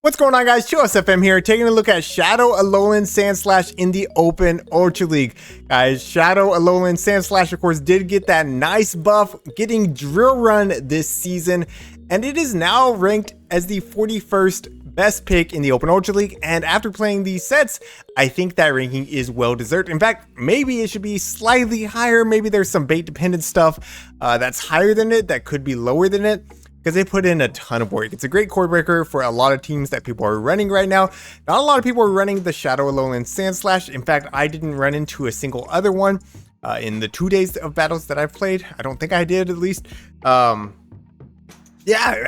What's going on, guys? ChillSFM here, taking a look at Shadow, ALOLAN, SANDSLASH in the Open Ultra League. Guys, Shadow, ALOLAN, SANDSLASH, of course, did get that nice buff, getting Drill Run this season, and it is now ranked as the 41st best pick in the Open Ultra League. And after playing these sets, I think that ranking is well deserved. In fact, maybe it should be slightly higher. Maybe there's some bait dependent stuff that's higher than it, that could be lower than it, because they put in a ton of work. It's a great core breaker for a lot of teams that people are running right now. Not a lot of people are running the Shadow, ALOLAN, SANDSLASH. In fact, I didn't run into a single other one in the 2 days of battles that I've played. I don't think I did, at least. Yeah,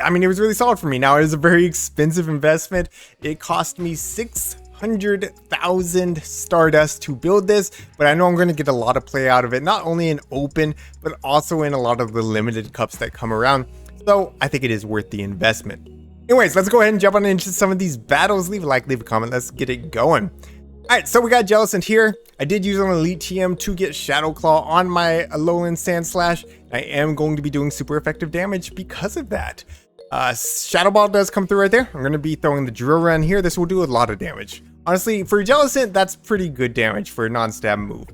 I mean, it was really solid for me. Now, it is a very expensive investment. It cost me 600,000 Stardust to build this, but I know I'm going to get a lot of play out of it, not only in Open, but also in a lot of the limited cups that come around. So I think it is worth the investment. Anyways, let's go ahead and jump on into some of these battles. Leave a like, leave a comment. Let's get it going. All right, so we got Jellicent here. I did use an Elite TM to get Shadow Claw on my ALOLAN SANDSLASH. I am going to be doing super effective damage because of that. Shadow Ball does come through right there. I'm going to be throwing the Drill Run here. This will do a lot of damage. Honestly, for Jellicent, that's pretty good damage for a non-stab move.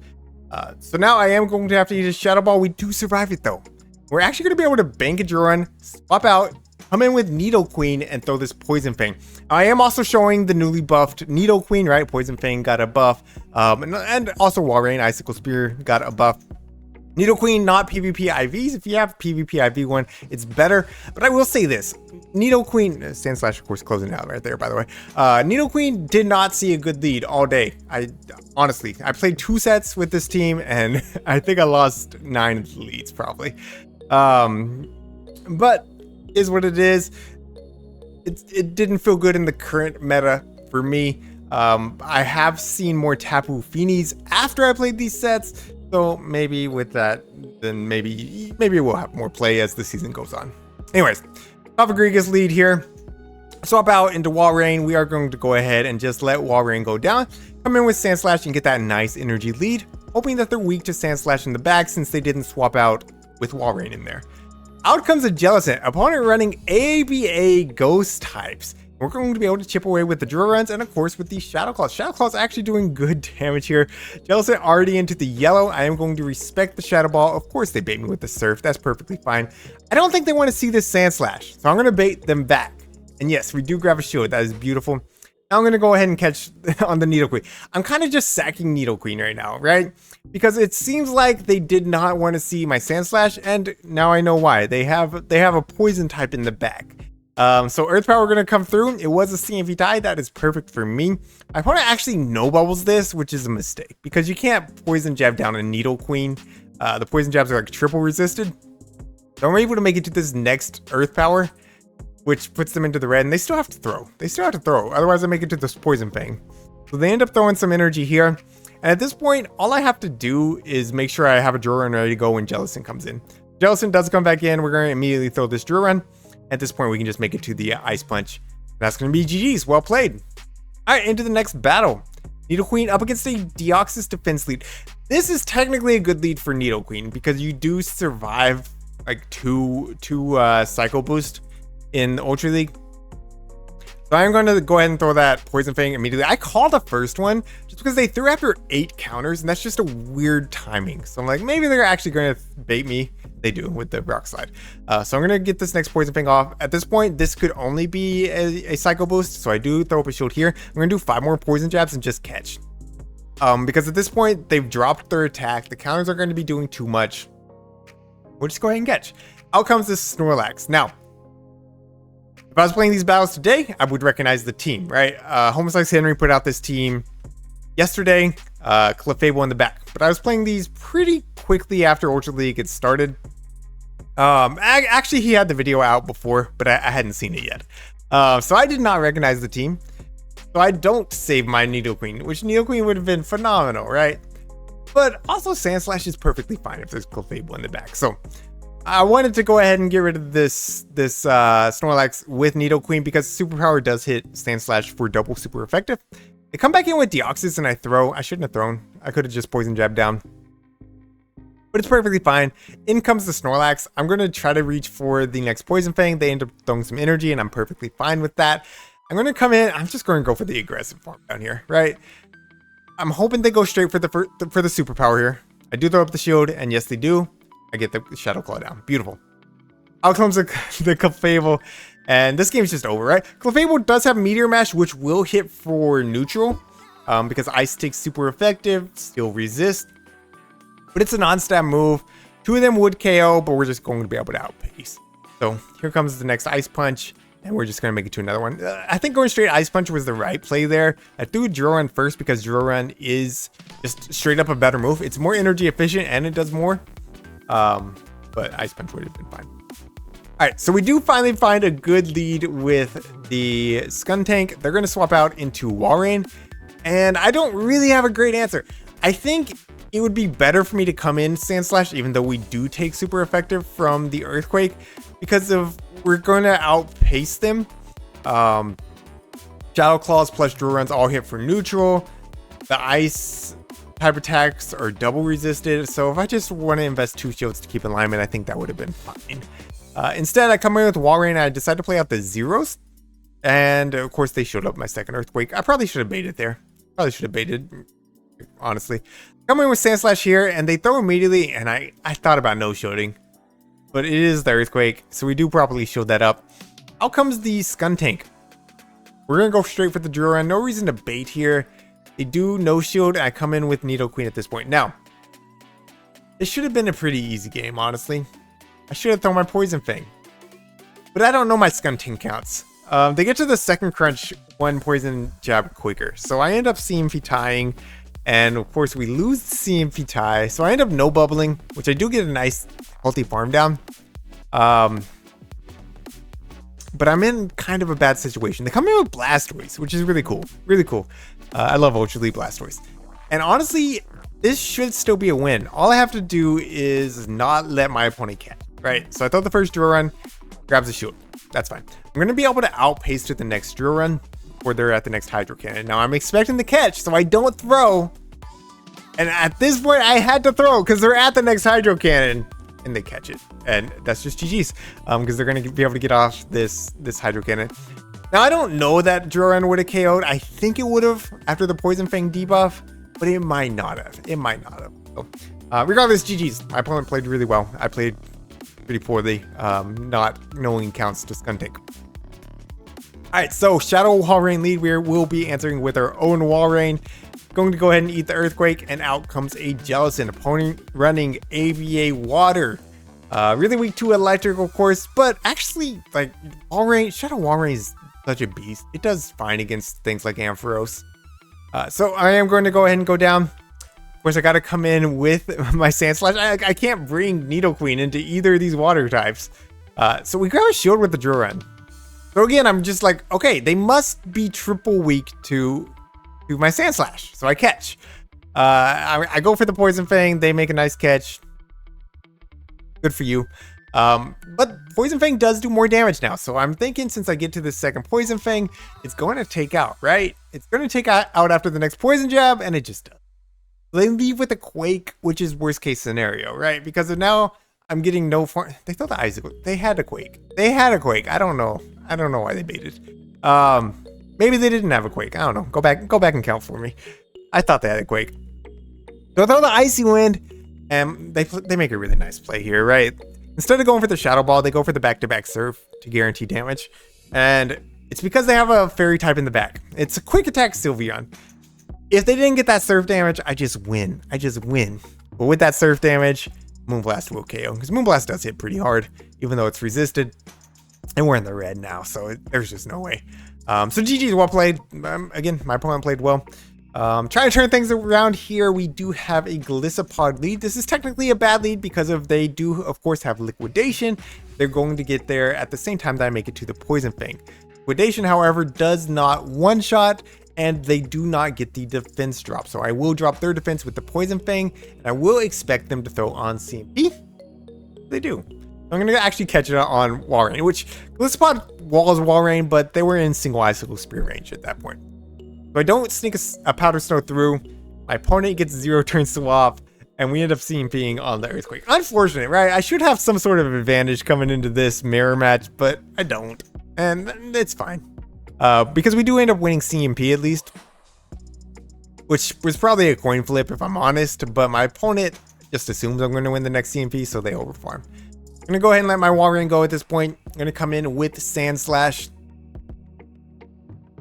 So now I am going to have to use a Shadow Ball. We do survive it though. We're actually going to be able to bank a Drill Run, swap out, come in with Nidoqueen, and throw this Poison Fang. I am also showing the newly buffed Nidoqueen, right? Poison Fang got a buff, and also Walrein, Icicle Spear got a buff. Nidoqueen, not PvP IVs. If you have PvP IV one, it's better. But I will say this, Nidoqueen, SANDSLASH, of course, closing out right there, by the way. Nidoqueen did not see a good lead all day. Honestly, I played 2 sets with this team, and I think I lost 9 leads, probably. But is what it is. It didn't feel good in the current meta for me. I have seen more Tapu Finis after I played these sets, so maybe with that, then maybe we'll have more play as the season goes on. Anyways, Grigas lead here. Swap out into Walrein. We are going to go ahead and just let Walrein go down. Come in with SANDSLASH and get that nice energy lead, hoping that they're weak to SANDSLASH in the back since they didn't swap out with Walrein in there. Out comes a Jellicent, opponent running ABA ghost types. We're going to be able to chip away with the Drill Runs and of course with the Shadow Claws. Shadow Claws actually doing good damage here. Jellicent already into the yellow. I am going to respect the Shadow Ball. Of course they bait me with the Surf. That's perfectly fine. I don't think they want to see this SANDSLASH, so I'm going to bait them back. And yes, we do grab a shield. That is beautiful. Now I'm going to go ahead and catch on the Nidoqueen. I'm kind of just sacking Nidoqueen right now, right? Because it seems like they did not want to see my SANDSLASH, and now I know why. They have a poison type in the back. So Earth Power going to come through. It was a CMV tie. That is perfect for me. My opponent actually no bubbles this, which is a mistake because you can't poison jab down a Nidoqueen. The poison jabs are like triple resisted. So I'm able to make it to this next Earth Power, which puts them into the red, and they still have to throw. Otherwise I make it to this Poison Fang. So they end up throwing some energy here. And at this point, all I have to do is make sure I have a Drill Run ready to go when Jellicent comes in. Jellicent does come back in. We're going to immediately throw this Drill Run. At this point, we can just make it to the Ice Punch. That's going to be GG's. Well played. All right, into the next battle. Nidoqueen up against a Deoxys defense lead. This is technically a good lead for Nidoqueen because you do survive like two Cycle Boost in the Ultra League. So I'm going to go ahead and throw that Poison Fang immediately. I called the first one just because they threw after 8 counters, and that's just a weird timing. So I'm like, maybe they're actually going to bait me. They do with the Rock Slide. So I'm going to get this next Poison Fang off. At this point, this could only be a Cycle Boost, so I do throw up a shield here. I'm going to do 5 more Poison Jabs and just catch. Because at this point, they've dropped their attack. The counters are going to be doing too much. We'll just go ahead and catch. Out comes this Snorlax. Now, if I was playing these battles today, I would recognize the team, right? Homoslice Henry put out this team yesterday, Clefable in the back. But I was playing these pretty quickly after Ultra League had started. Actually, he had the video out before, but I hadn't seen it yet. So I did not recognize the team. So I don't save my Nidoqueen, which Nidoqueen would have been phenomenal, right? But also SANDSLASH is perfectly fine if there's Clefable in the back. So I wanted to go ahead and get rid of this Snorlax with Nidoqueen because Superpower does hit SANDSLASH for double super effective. They come back in with Deoxys and I throw. I shouldn't have thrown. I could have just Poison Jab down. But it's perfectly fine. In comes the Snorlax. I'm going to try to reach for the next Poison Fang. They end up throwing some energy and I'm perfectly fine with that. I'm going to come in. I'm just going to go for the aggressive form down here, right? I'm hoping they go straight for the superpower here. I do throw up the shield, and yes, they do. I get the Shadow Claw down. Beautiful. Out comes the Clefable, and this game's just over, right? Clefable does have Meteor Mash, which will hit for neutral, because Ice Tick's super effective, still resist. But it's a non-stab move. 2 of them would KO, but we're just going to be able to outpace. So here comes the next Ice Punch, and we're just going to make it to another one. I think going straight Ice Punch was the right play there. I threw Drill Run first because Drill Run is just straight up a better move. It's more energy efficient and it does more. But Ice Punch would have been fine. Alright, so we do finally find a good lead with the Skuntank. They're going to swap out into Walrein, and I don't really have a great answer. I think it would be better for me to come in SANDSLASH, even though we do take super effective from the Earthquake, because we're going to outpace them. Shadow Claws plus Drill Runs all hit for neutral. The Ice type attacks are double resisted, so if I just want to invest 2 shields to keep alignment, I think that would have been fine. Instead, I come in with Walrein, and I decide to play out the zeros, and of course they showed up my second Earthquake. I probably should have baited there. Probably should have baited, honestly. Come in with SANDSLASH here, and they throw immediately, and I thought about no-shielding, but it is the Earthquake, so we do properly shield that up. Out comes the Skuntank. We're going to go straight for the Drill Run. No reason to bait here. They do no-shield, and I come in with Nidoqueen at this point. Now, this should have been a pretty easy game, honestly. I should have thrown my Poison Fang, but I don't know my Skuntank counts. They get to the second crunch 1 Poison Jab quicker, so I end up CMP tying. And of course we lose the CMP tie, so I end up no bubbling, which I do get a nice healthy farm down. But I'm in kind of a bad situation. They come in with Blastoise, which is really cool. Really cool. I love Ultra League Blastoise. And honestly, this should still be a win. All I have to do is not let my opponent catch, right? So I throw the first Drill Run, grabs the shield. That's fine. I'm going to be able to outpace to the next Drill Run, or they're at the next Hydro Cannon. Now I'm expecting the catch, so I don't throw. And at this point, I had to throw because they're at the next Hydro Cannon, and they catch it. And that's just GG's, because they're going to be able to get off this Hydro Cannon. Now I don't know that Drill Run would have KO'd. I think it would have after the Poison Fang debuff, but it might not have. It might not have. So, regardless, GG's. My opponent played really well. I played pretty poorly, not knowing counts to Skuntank. Alright, so Shadow Walrein lead. We will be answering with our own Walrein. Going to go ahead and eat the Earthquake, and out comes a Jellicent opponent running AVA Water. Really weak to Electric, of course, but actually, like, Shadow Walrein is such a beast. It does fine against things like Ampharos. So I am going to go ahead and go down. Of course, I got to come in with my SANDSLASH. I can't bring Nidoqueen into either of these water types. So we grab a shield with the Drill Run. So again, I'm just like, okay, they must be triple weak to my SANDSLASH. So I catch. I go for the Poison Fang. They make a nice catch. Good for you. But Poison Fang does do more damage now. So I'm thinking since I get to the second Poison Fang, it's going to take out, right? It's going to take out after the next Poison Jab, and it just does. They leave with a Quake, which is worst case scenario, right? Because of now I'm getting no form. They thought the Icicle. They had a Quake. They had a Quake. I don't know. I don't know why they baited. Maybe they didn't have a Quake. I don't know. Go back and count for me. I thought they had a Quake. So I throw the Icy Wind, and they make a really nice play here, right? Instead of going for the Shadow Ball, they go for the back-to-back Surf to guarantee damage. And it's because they have a Fairy type in the back. It's a quick attack Sylveon. If they didn't get that Surf damage, I just win. But with that Surf damage, Moonblast will KO. Because Moonblast does hit pretty hard, even though it's resisted. And we're in the red now, so there's just no way. So GG's well played. Again, my opponent played well. Trying to turn things around here. We do have a Gliscopod lead. This is technically a bad lead because they do, of course, have Liquidation. They're going to get there at the same time that I make it to the Poison Fang. Liquidation, however, does not one-shot, and they do not get the defense drop. So I will drop their defense with the Poison Fang, and I will expect them to throw on CMP. They do. I'm going to actually catch it on Walrein, which Gliscopod walls Walrein, but they were in single Icicle Spear range at that point. So I don't sneak a Powder Snow through. My opponent gets 0 turn swap, and we end up CMPing on the Earthquake. Unfortunate, right? I should have some sort of advantage coming into this mirror match, but I don't. And it's fine. because we do end up winning CMP at least, which was probably a coin flip if I'm honest, but my opponent just assumes I'm going to win the next CMP, so they overfarm. I'm going to go ahead and let my Walrein go at this point. I'm going to come in with SANDSLASH.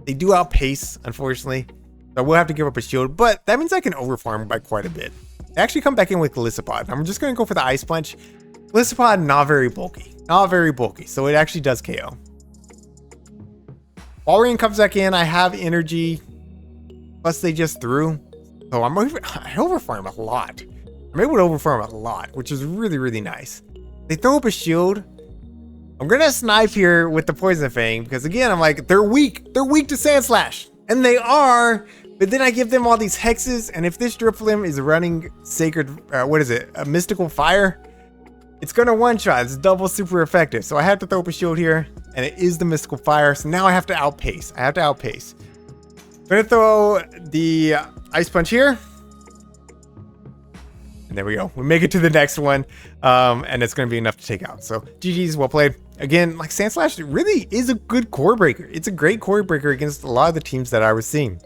They do outpace, unfortunately, so I will have to give up a shield, but that means I can overfarm by quite a bit. They actually come back in with Gliscopod. I'm just going to go for the Ice Punch. Gliscopod, not very bulky, so it actually does KO. Walrein comes back in. I have energy, plus they just threw, so I overfarm a lot. I'm able to overfarm a lot, which is really, really nice. They throw up a shield. I'm gonna snipe here with the Poison Fang because again, I'm like, they're weak. They're weak to SANDSLASH, and they are. But then I give them all these hexes, and if this Drifloon is running Sacred, what is it? A Mystical Fire? It's gonna one-shot. It's double super effective. So I have to throw up a shield here, and it is the Mystical Fire. So now I have to outpace. I'm gonna throw the Ice Punch here. And there we go. We make it to the next one, and it's gonna be enough to take out. So GG's, well played. Again, like SANDSLASH really is a good core breaker. It's a great core breaker against a lot of the teams that I was seeing.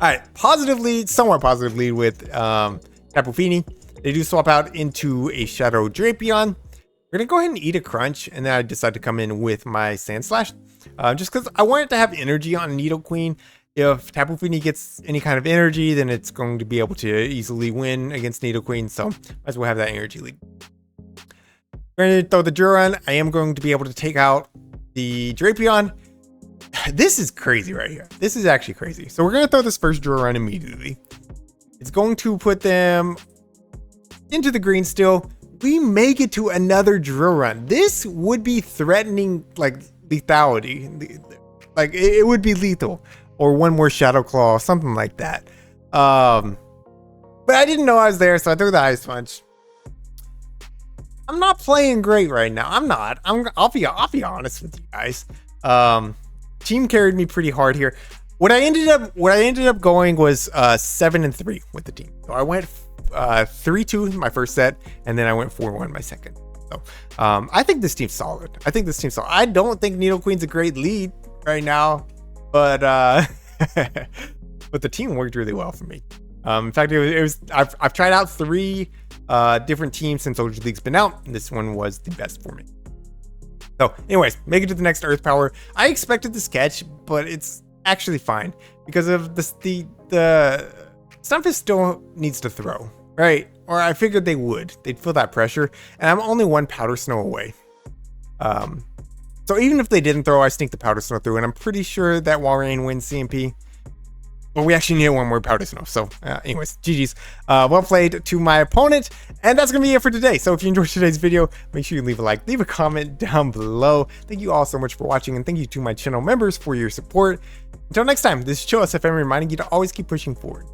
All right, somewhat positive lead with Tapu Fini. They do swap out into a Shadow Drapion. We're gonna go ahead and eat a Crunch, and then I decide to come in with my SANDSLASH, just because I wanted to have energy on Nidoqueen. If Tapu Fini gets any kind of energy, then it's going to be able to easily win against Nidoqueen, so might as well have that energy lead. We're going to throw the Duran. I am going to be able to take out the Drapion. This is crazy right here. This is actually crazy. So we're going to throw this first Duran immediately. It's going to put them into the green still. We make it to another drill run. This would be threatening like lethality. Like it would be lethal, or one more Shadow Claw, something like that. But I didn't know I was there, so I threw the Ice Punch. I'm not playing great right now. I'm not. I'll be honest with you guys. Team carried me pretty hard here. What I ended up going was 7-3 with the team. So I went 3-2 my first set, and then I went 4-1 my second. So I think this team's solid. I don't think Nidoqueen's a great lead right now, but but the team worked really well for me. In fact, I've tried out 3 different teams since OG League's been out, and this one was the best for me. So anyways, make it to the next Earth Power. I expected the sketch, but it's actually fine because of the Stunfisk still needs to throw, right? Or I figured they'd feel that pressure, and I'm only 1 Powder Snow away. So even if they didn't throw, I sneak the Powder Snow through, and I'm pretty sure that Walrein wins CMP. But we actually need 1 more Powder Snow. So anyways, GG's. Well played to my opponent. And that's going to be it for today. So if you enjoyed today's video, make sure you leave a like, leave a comment down below. Thank you all so much for watching. And thank you to my channel members for your support. Until next time, this is Chill SFM reminding you to always keep pushing forward.